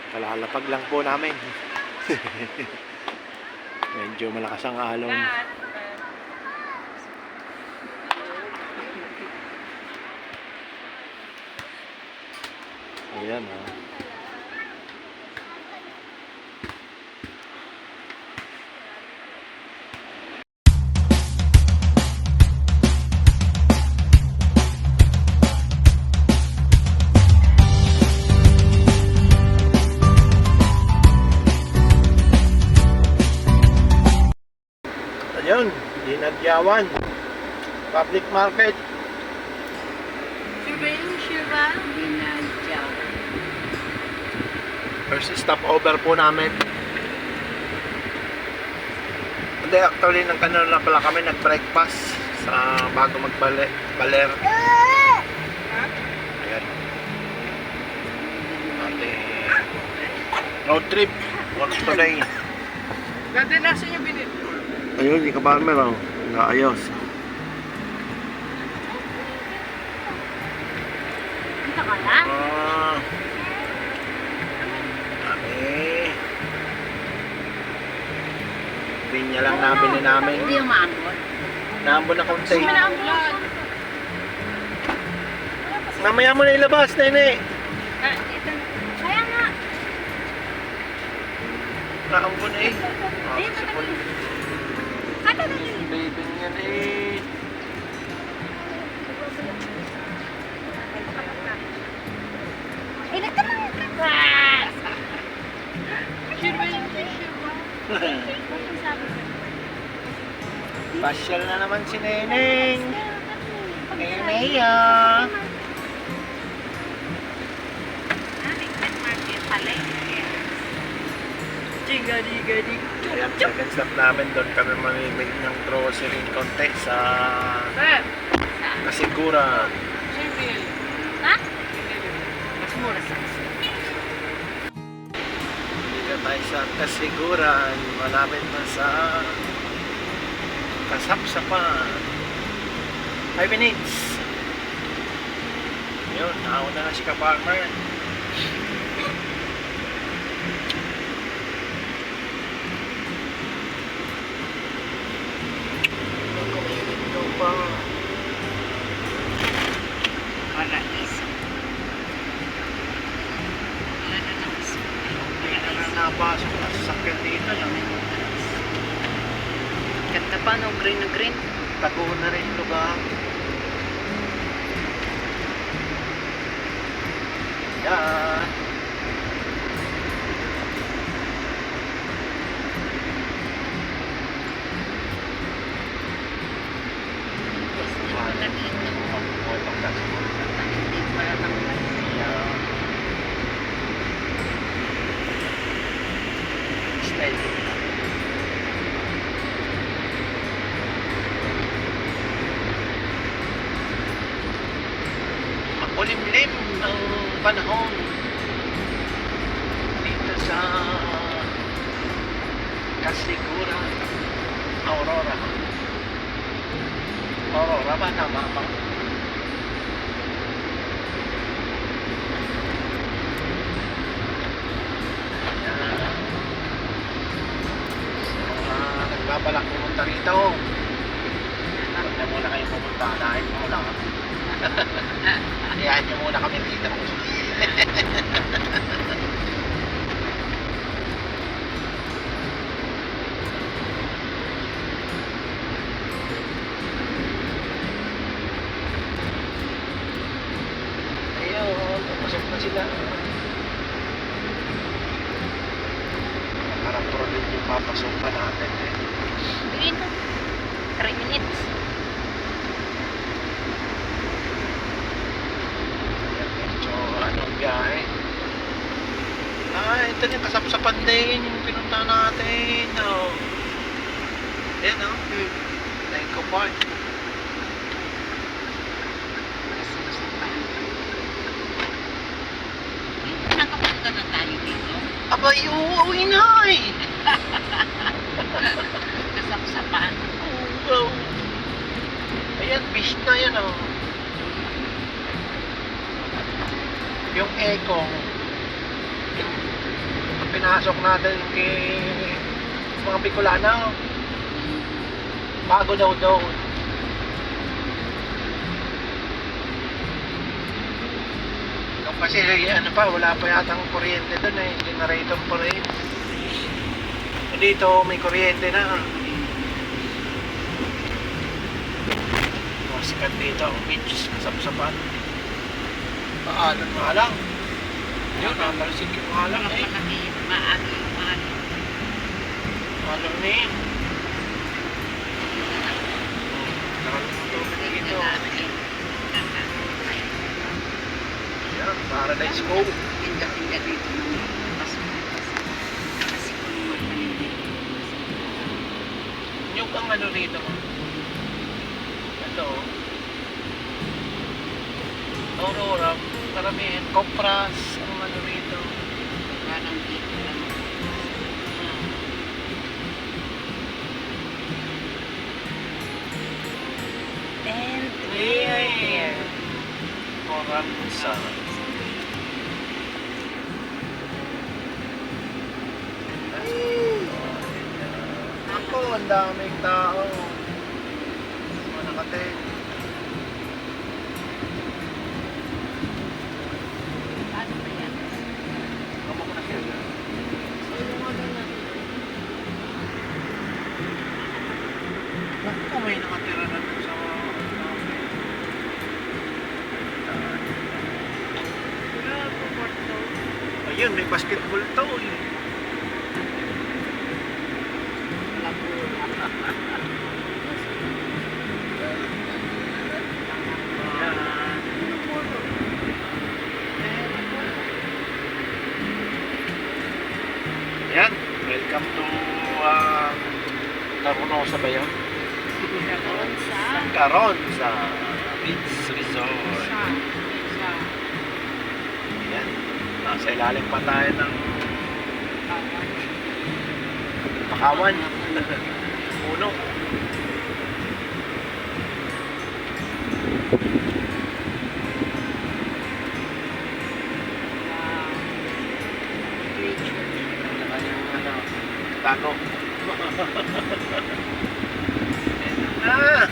Kalalapag lang po namin. Medyo malakas ang alon. Ayan o. Ayun, Dinagyawan Public Market. Dinagyawan. First stopover po namin. Hindi, actually nagkano na pala kami, nag-breakfast sa bago Baler. Ayan. Ating road trip for today. Ganda nasa niyo binili. Ayun, di ka farmer oh. Naayos. Dito ka na? Pinya lang nabili namin. Hindi yung maambon. Naambon na konti. Mamaya mo na ilabas, nene. Kaya nga. Naambon eh. Kata na yun. Baby yan eh. Eh, nagtanong ka. Sure ba yung sure ba? Pasyal na naman si Neneng. Nenea. Gadi. Ayan, second stop namin. Doon kami mamimili ng grocery konti sa Kasiguran. Civil. Ha? Mas mura sa Dito tayo sa Kasiguran. Malapit na sa Kasapsapan. 5 minutes. Yun, nauna na si ka-farmer. Ito pa. Paraíso. Wala na ng Hindi na napasok na sasakyan dito. Ganda pa, no? Green na green. Tago na rin yung lugar. Yan. Wala dito. Hindi para ng Makulimlim ang panahon dito sa Kasiguran, Aurora ba? Tama ba? Nagbabalak pumunta rito. Huwag na muna kayo pumunta. Dahil muna. Ayahin niyo muna kami dito. Ayun, pasok na sila. Parang tuloy yung papasok pa natin eh. Dito. 3 minutes. Medyo anong biyahe. Ito yung Kasapsapan din yung pinunta natin. Oh. Ayan o. Eco Park. Nakapunta na tayo dito. Abay, uuwi na eh. Kasapsapan. Oh. Ayan, beach na yan oh. Yung Eco. pinasok natin kay mga Bicolano. Bago daw daw. Kasi ano pa, wala pa yatang kuryente doon eh. Generator pa rin. Dito may kuryente na. Masikat dito ang beach. Kasap-sapan. Paalan nga lang. Yun, napalasik yung halang eh. Maagi. Halang na eh. Nakalang mo tubig dito. Yan, Paradise Cove. Pindah-pindah dito ng pas-pas. Kasi kung naman malimit. Yung ang ano rito. Ito. Aurora. Karamihan. Compras. Ang ano rito. Parang dito lang. And Yeah. Coranza. Ako, ang daming tao. Mga nakating. ano ba yan? Kamok na siya. Naku, may nakatira na dun sa ayun, may basketball to eh. Ayan, welcome to Caronosa ba yun? Caronza Beach Resort. Ayan, nasa ilalim pa tayo ng Pakawan. Puno. Ano, tago. Ah!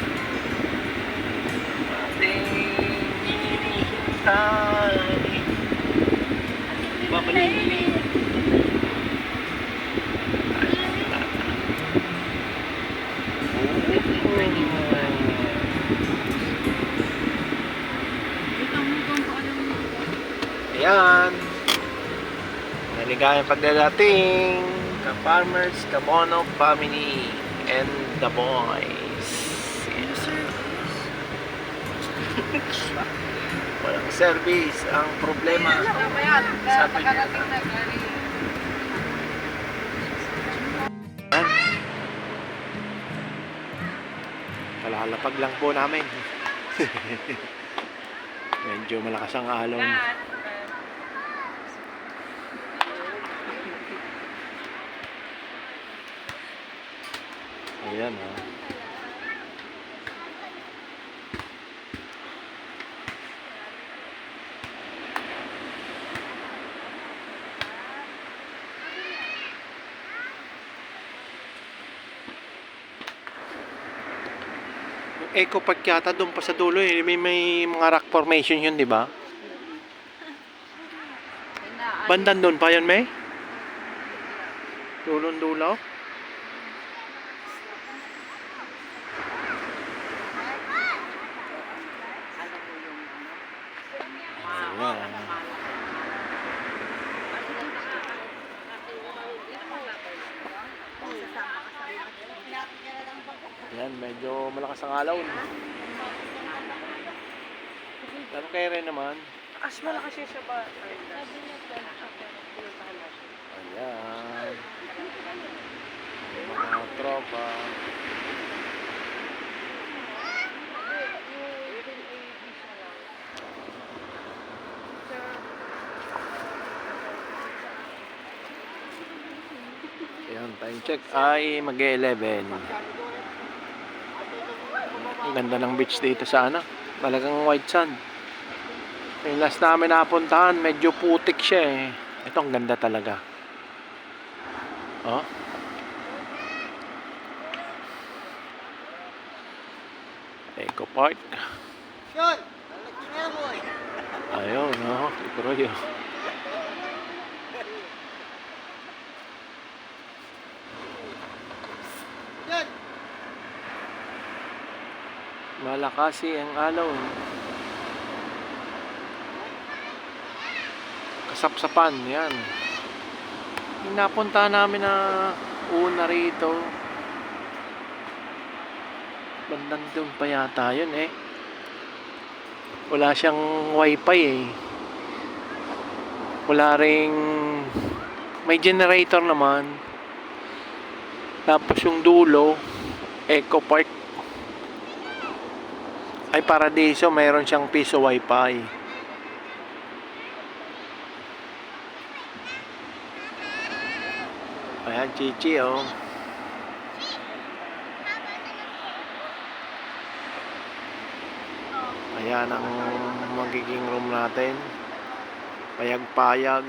Ating hinihintay. Babalik. Ayan. Maligayang pagdadating ka-farmers, ka-mono family, and the boys. Yes. Walang service ang problema. Sabi niya. Kalalapag lang po namin. Medyo malakas ang alon. Ayan ha. Eco Park yata doon pa sa dulo eh. May mga rock formation yun, di ba? Bandan doon pa yun, May? Dulong dulo? Ayan. Ayan, medyo malakas ang alaw. Pero kaya rin naman. As malakas siya ba? Ayan. Mga tropa. Ayan, time check ay mag-11. Ang ganda ng beach dito sa ano. Talagang white sand. Yung last namin napuntahan, medyo putik siya eh. Ito ang ganda talaga. Oh. Eco Park. Sean, lalagyan na mo eh. Ayun, no? Iporoyo. Yan. Malakasi ang alaw. Kasapsapan, yan. Yung napunta namin na una rito. Bandang doon pa yata yun eh. Wala siyang wifi eh. Wala ring may generator naman. Tapos yung dulo Eco Park ay Paradiso, mayroon siyang piso wifi. Ayan, Chichi oh. Ayan ang magiging room natin. Payag-payag.